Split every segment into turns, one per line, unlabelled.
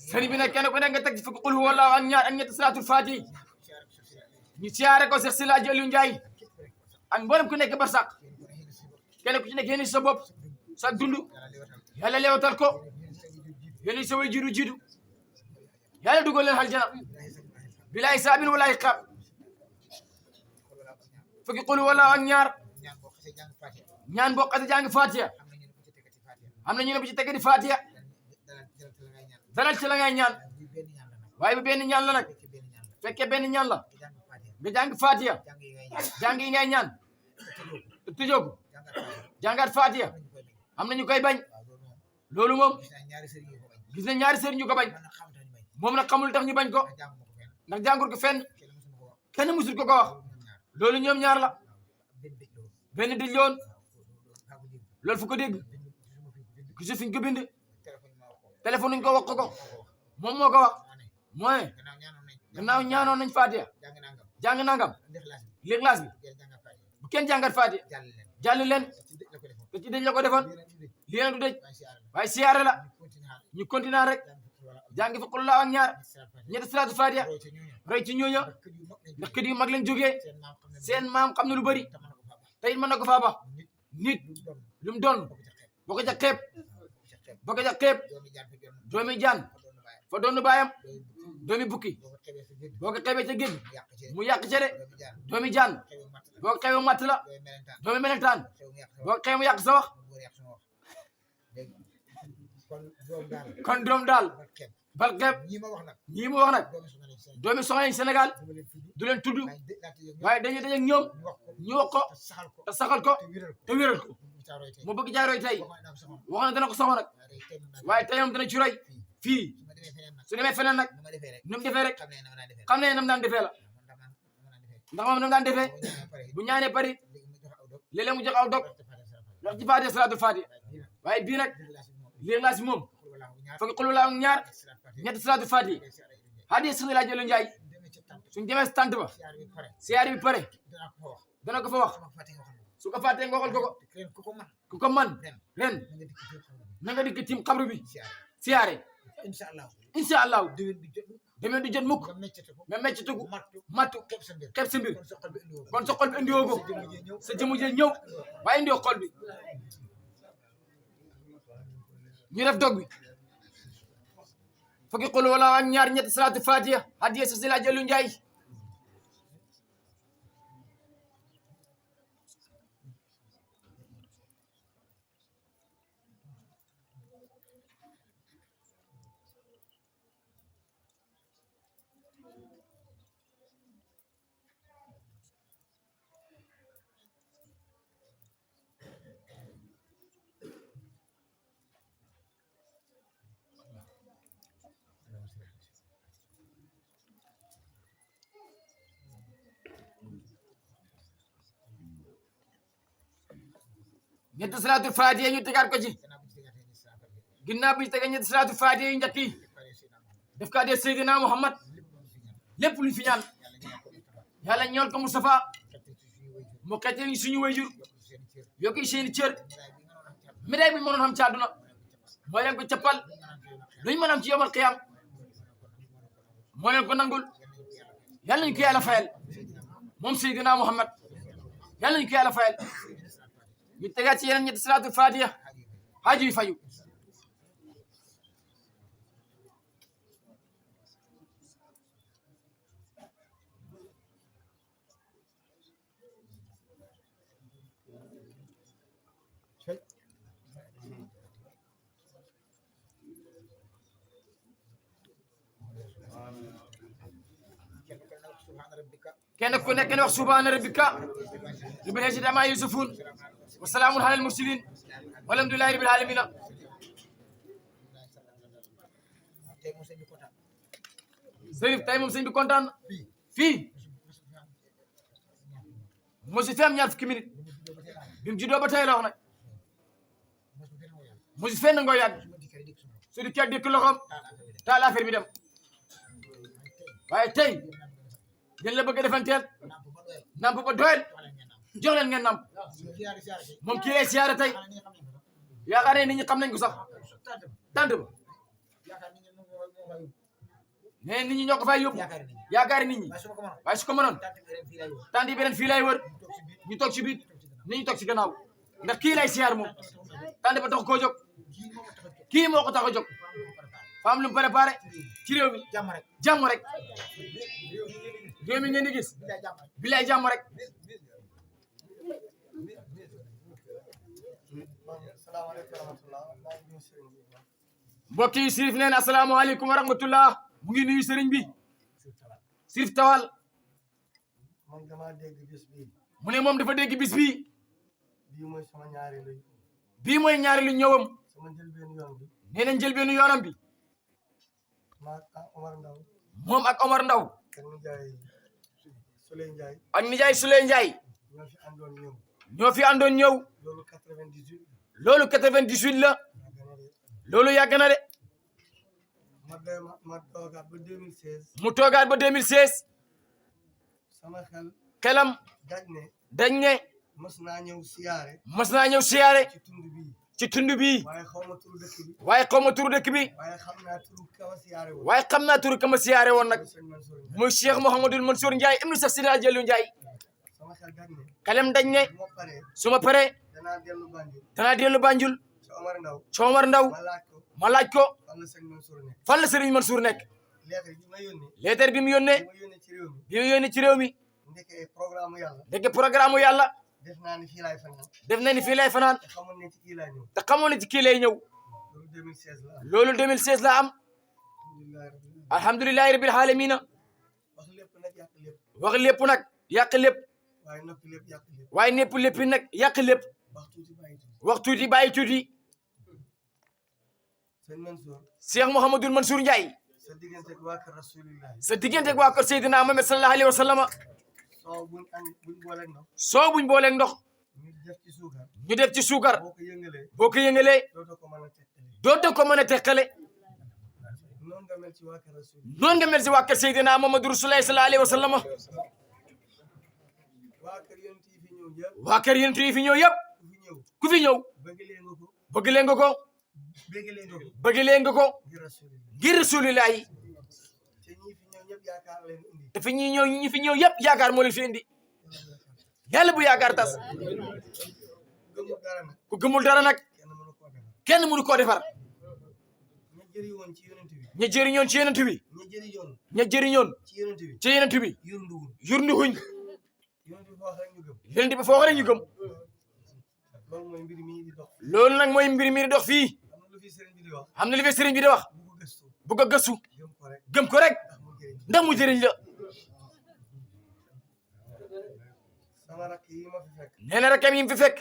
sëriñ bi nag kenn ku nekk nga teg ci fukki qul huwa allahu ak ñaar ak ñetti salaatul faati ñu siyaare ko Cheikh Sila Aliou Ndiaye ak mboolem ku nekk barsàq kenn ku ci nekk yéen sa bopp sa dund yàlla leewatal ko yéen sa way jiitu jiitu yàlla dugal leen aljana bila hisaabin wala iqaab fukki qul huwa allahu ak ñaar ñaan boo xasee jàng Fatiha am na ñu ne bu ci tege di Fatiha dalal ci la ngay ñaan waaye bu benn ñaan la nag fekkee benn ñaan la nga jàng Fatiha jàng yi ngay ñaan te tëjoo ko jàngaat Fatiha am na ñu koy bañ loolu moom gis na ñaari sëriñ ñu ko bañ moom nag xamul tax ñu bañ ko ndax jàngur ko fenn kenn musul ko wax loolu ñoom ñaar la benn dëj loon loolu fu ko dégg gisu fiñ ko bind téléphone ñu ko wax ko moom moo ko wax mooy gannaaw ñaanoon nañ Fatiha jàng nangam Lixlaas bi bu kenn jàngat Fatiha jàll leen te ci dëj la ko defoon lii nag du dëj waaye siyaare la ñu continuer rek jàngi fa qul huwa ak ñaar ñetti salaatu Fatiha roy ci ñooña ndax kër yu mag lañ jógee seen maam xam na lu bëri te it mën na ko faa ba nit lu mu doon boo ko ca xeeb boo ko ca xeeb doomi jaan fa doon baayam doomi bukki boo ko xeebee ca géej mu yàq ca de doomi jaan boo ko xeebee matt la doomi melentaan boo ko xeebee mu yàq sa wax kon doom daal bal xeeb ñii mu wax nag doomi soxna yi Sénégal du leen tudd waaye dañuy daje ak ñoom ñu wax ko te saxal ko te wéral ko mu bëgg jaay roy tey wax na dana ko soxla nag waaye tey moom dana ci roy fii su demee feneen nag nu mu defee rek xam ne nam daan defee la ndax moom nam daan defee bu ñaanee pari léeg-léeg mu jox aw dog wax ci Fatiha salaatul Fatiha waaye bii nag Lixlaas bi moom fukki qul huwa allahu ak ñaar ñetti salaatul Fatiha hadiya Cheikh Sila Aliou Ndiaye suñ demee tant ba siyaare bi pare dana ko fa wax su ko fàttee nga waxal ko ku ko man ren na nga dikk tim xabru bi siyaare incha allahu demee du jot mukk nga mecc tugu mattu xeeb sa mbir kon sa xol bi indiwoo ko sa jëmu jël ñëw waaye indiwoo xol bi ñu def dog bi fukki qul huwa allahu ak ñaar ñetti salaatu Fatiha hadiya Cheikh Sila Aliou Ndiaye ñetti salaatul Fatiha ñu tegaat ko ci ginnaaw bi ñu tegee ñetti salaatul Fatiha yu njëkk yi def ko adee Seydina Muhammad lépp luñ fi ñaan yàlla ñool ko Mustafa mu xettali ñu suñu wayjur yokki seeni cër médaille bi ñu mënoon xam ci àdduna moo leen ko cappal luñ mën am ci yomal qiyam moo leen ko nangul yàlla ñu ko yàlla fayal moom Seydina Muhammad yàlla ñu ko yàlla fayal ñu tegaat ci yeneen ñetti salaatul Fatiha haaju yu fayu kenn ku nekk ne wax subhaana rabbika rabbil izzati ammaa yasifuun wa salaamun alal mursaliin walhamdulillaahi rabbil aalamiin Serif tey moom sëñ bi kontaan fii mosu fi am ñaar fukki minute bi mu juddoo ba tey la wax nag mosu fenn ngoo yàgg su di kii dëkk loxoom taal affaire bi dem waaye tey dañ la bëgg a defanteel namp ba doyel jox leen ngeen namp moom kii lay siyaare tey yaakaar ne nit ñi xam nañ ko sax tant ba nee nit ñi ñoo ko fay yóbbu yaakaar nit ñi waaye su ko mënoon tant yi beneen fii lay wër ñu toog ci biir nit ñi toog ci gannaaw ndax kii lay siyaar moom tant ba tax koo jóg kii moo ko tax a jóg fa am lu mu préparé ci réew mi jàmm rek réew mi ngeen di gis bilaay jàmm rek mbokk yi Sirif nee na asalaamaaleykum wa rahmatullah mu ngi nuyu sëriñ bi Sirif Tawal mu ne moom dafa dégg bis bii bii mooy ñaareelu ñëwam nee na njëlbeenu yoonam bi moom ak Omar Ndaw ak nijaay Souley Ndiaye ñoo fi àndoon ñëw loolu 98 la loolu yàgg na de mu toogaat ba 2016 xelam dañ ne mas naa ñëw siyaare ci tund bii waaye xaw ma turu dëkk bi waaye xam naa turu kama siyaare woon nag muy Cheikh Mouhamadul Mansour Ndiaye ibnu Cheikh Sida Jallu Ndiaye xelam dañ ne su ma paree danaa dellu Banjul ci Omar Ndaw ma laaj ko fan la Serigne Mansour nekk leetar bi mu yónnee ci réew mi ndeke programme yàlla def naa ni fii lay fanaan te xamoon ne ci kii lay ñëw loolu 2016 la am alhamdulilahi rabbil alamina wax lépp nag yàq lépp waaye népp lépp nag yàq lépp wax tuuti bàyyi tuuti Cheikh Mouhamadul Mansour Ndiaye sa diggante ak waa kër Seydina Muhammad sallallahu alayhi wa sallam soo buñ booleeg ndox ñu def ci suukar boo ko yëngalee dootoo ko mën a teqale noonu nga mel ci waa kër Seydina Muhammadu Rasulullah sallallahu alayhi wa sallam waa kër yonent yi fi ñëw yëpp ku fi ñëw bëgg leen nga ko ngir Rasulullah yi te fi ñi fi ñëw yëpp yaakaar moo leen fi indi yàlla bu yaakaar tas ku gëmul dara nag kenn mënu koo defar ña jëriñoon ci yonent bi ña jëriñoon ci yonent bi yurnduwuñ yonent bi foo rek ñu gëm loolu nag mooy mbir mi di dox fii xam na li fi sëriñ bi di wax bu ko gëstu gëm ko rek ndax mu jëriñ la nee na rakam yi mu fi fekk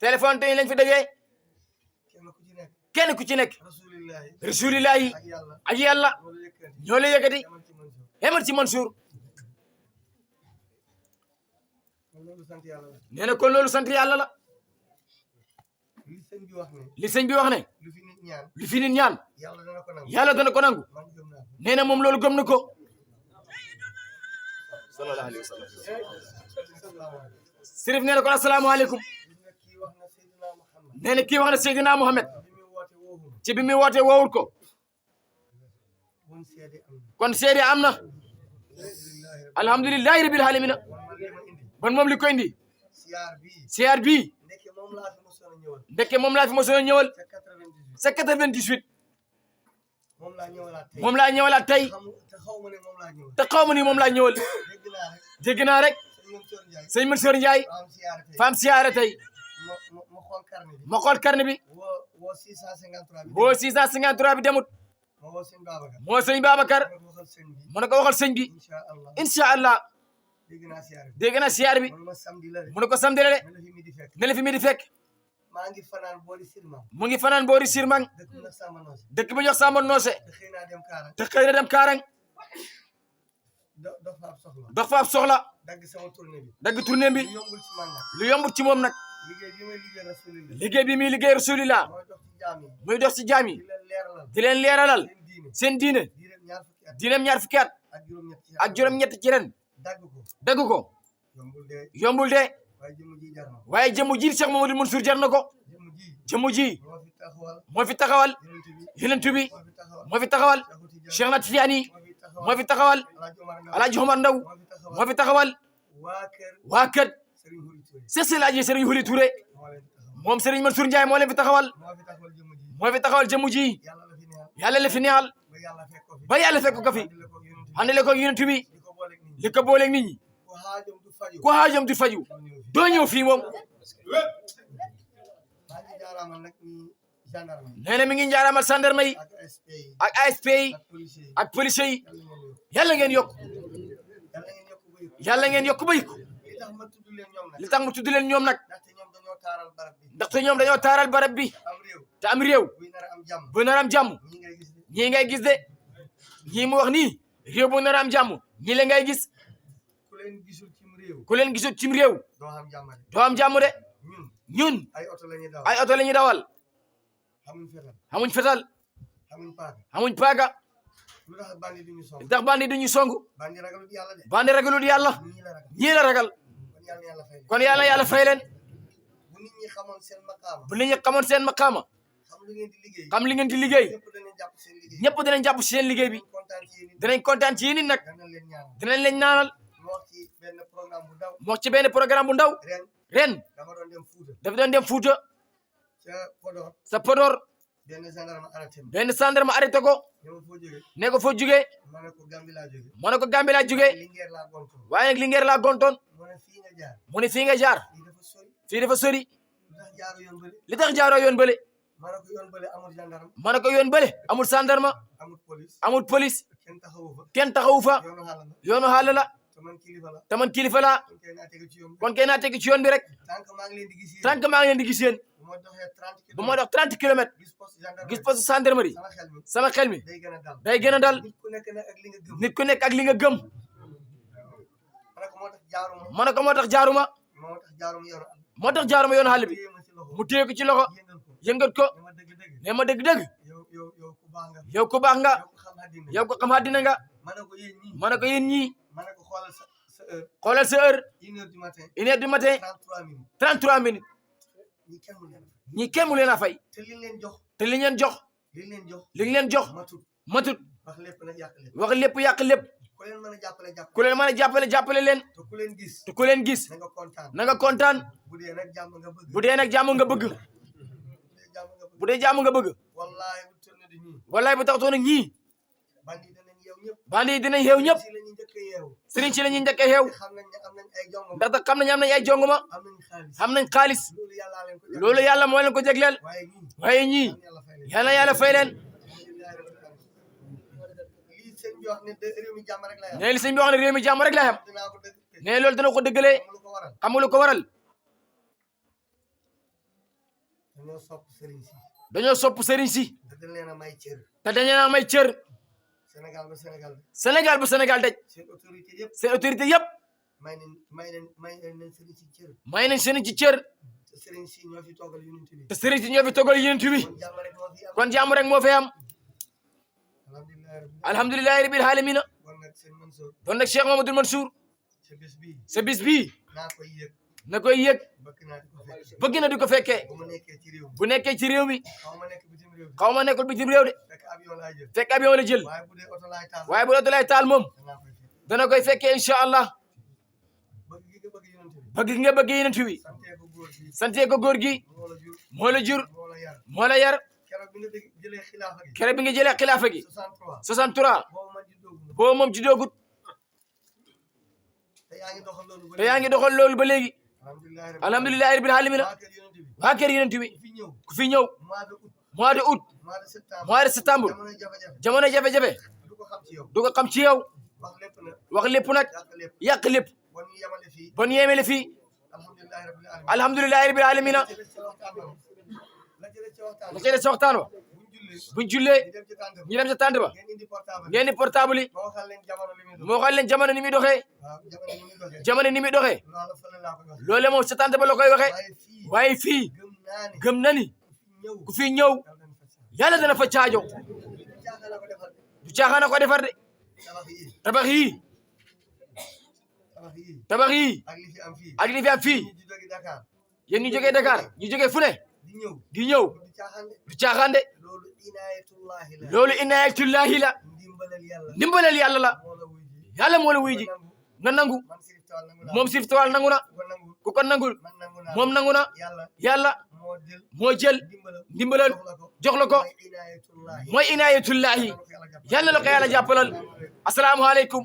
téléphone te lañ fi dajee kenn ku ci nekk rasulillahi ak yàlla ñoo la yëkkati yemal ci Mansour nee na kon loolu sant yàlla la li sëñ bi wax ne lu fi nit ñaan yàlla dana ko nangu nee na moom loolu gëm na ko sallallahu alayhi wa sallam Sirif nee na kon asalaamaaleykum nee na kii wax na Seydina Muhammad ci bi muy woote woowul ko kon seede am na alhamdulillahi rabbil alamin bon moom li ko indi siyaar bii ndeke moom laa fi mosoon a ñëwal sa 98 moom laa ñëwalaat tey te xaw ma ni moom laa ñëwal dégg naa rek sëñ Mansour Ndiaye faam siyaare tey ma xool carnet bi boo 653 bi demut moo sëñ Babacar mu ne ko waxal sëñ bi incha allah dégg naa siyaare bi mu ne ko samedi la de ne la fi mi di fekk mu ngi fanaan boori Sirmang dëkk bi jox Samba Noose te xëy na dem Kaarang dox fa ab soxla dagg tournée bi lu yombul ci moom nag liggéey bi muy liggéey Rasulillah muy dox ci jaam yi di leen leeralal seen diine diineem ñaar fukki at ak juróom-ñett ci ren dagg ko yombul de waaye jëmu ji Cheikh Mamadou Mansour jar na ko jëmu ji moo fi taxawal yonent bi moo fi taxawal Cheikh na Tidiane moo fi taxawal Alaaji Omar Ndaw moo fi taxawal waa kër Seydi Serigne Huli Touré moom Serigne Mansour Ndiaye moo leen fi taxawal moo fi taxawal jëmu ji yàlla la fi neexal ba yàlla fekk ko fi àndale ko yonent bi li ko booleeg nit ñi ku xaajam du faju doo ñëw fii moom nee na mi ngi njaaraamal gendarme yi ak ASP yi ak police yi yàlla ngeen yokk yàlla ngeen yokk ba yëg li tax mu tudd leen ñoom nag ndaxte ñoom dañoo taaral barab bi te am réew bu nar am jàmm ñii ngay gis de ñii mu wax nii réew bu nar am jàmm ñii la ngay gis ku leen gisul cim réew doo am jàmm de ñun ay oto la ñuy dawal xamuñ fetal xamuñ paaga ndax bandi duñu songu bandi ragalul yàlla ñii la ragal kon yàlla fay leen bu nit ñi xamoon seen maqaama xam li ngeen di liggéey ñëpp dinañ jàpp seen liggéey bi dinañ kontaan ci yéen nag dinañ leen ñaanal moo ci benn programme bu ndaw ren dafa doon dem Fuuta sa Podor benn gendarme arrêté ko ne ko foo jugee mu ne ko Gambie laa jugee waaye nag Linguère laa gontoon mu ne fii nga jaar fii dafa sori li tax jaaroo yoon bële ma ne ko yoon bële amul gendarme amul police kenn taxawu fa yoonu xàll la te man kilifa laa kon kay naa tegu ci yoon bi rek tànk maa ngi leen di gis yéen bu ma dox 30 kilomètres gis poste gendarmerie sama xel mi day gën a dal nit ku nekk ak li nga gëm ma ne ko moo tax jaaruma yoonu xàll bi mu téye ko ci loxo yëngat ko ne ma dëgg-dëgg yow ku baax nga yow ko xam àddina nga ma ne ko yéen ñii xoolal sa heure 1 heure du matin 33 minutes ñi kenn mu leen a fay te li leen jox matut wax lépp yàq lépp ku leen mën a jàppale leen te ku leen gis na nga kontaan bu dee nag jàmm nga bëgg bu dee jàmm nga bëgg wallahi bu taxatoon nag ñii bandi yi dinañ xeew ñëpp sëriñ si la ñuy njëkk a xeew ndaxte xam nañ am nañ ay jongoma am nañ xaalis loolu yàlla moo leen ko jégleel waaye ñii yàlla fay leen ne li sëñ bi wax ne réew mi jàmm rek la xam ne loolu dana ko dëggalee xam lu ko waral dañoo sopp sëriñ si te dañ leen a may cër Sénégal ba Sénégal daj seen autorité yëpp may nañ sëriñ ci cër te sëriñ si ñoo fi toogal yonent bi kon jàmm rek moo fi am alhamdulillahi rabbil alamin kon nag Cheikh Mamadou Mansour sa bis bii na koy yëg bëgg na di ko fekkee bu nekkee ci réew mi xaw ma nekkul bitim réew de fekk avion la jël waaye bu oto lay taal moom dana koy fekkee incha allah bëgg nga bëgg yonent bi sante ko góor gi moo la jur moo la yar keroog bi nga jëlee xilaafa gi 63 boobu moom juddoogut te yaa ngi doxal loolu ba léegi alhamdulillahi rabbil alamin waa kër yonent bi ku fi ñëw mois de août mois de septembre jamono jafe-jafe du ko xam ci yow wax lépp nag yàq lépp bon yemele fii alhamdulillahi rabbil alamin la ca des waxtaan wa buñ jullee ñu dem ca tànd ba ngeen di portable yi moo xam leen jamono ni muy doxee loole moom ca tànd ba la koy waxee waaye fii gëm na ni ku fi ñëw yàlla dana fa caajo du caaxaana ko defar de tabax yi tabax yi ak li fi am fii yéen ñu jógee Dakar ñu jógee fu ne di ñëw du caaxaan de loolu inaayatullahi la ndimbalal yàlla la yàlla moo la wuy ji nga nangu moom Sirif Tawal nangu na ku ko nangul moom nangu na yàlla moo jël ndimbalal jox la ko mooy inaayatullahi yàlla la ko yàlla jàppalal asalaamaaleykum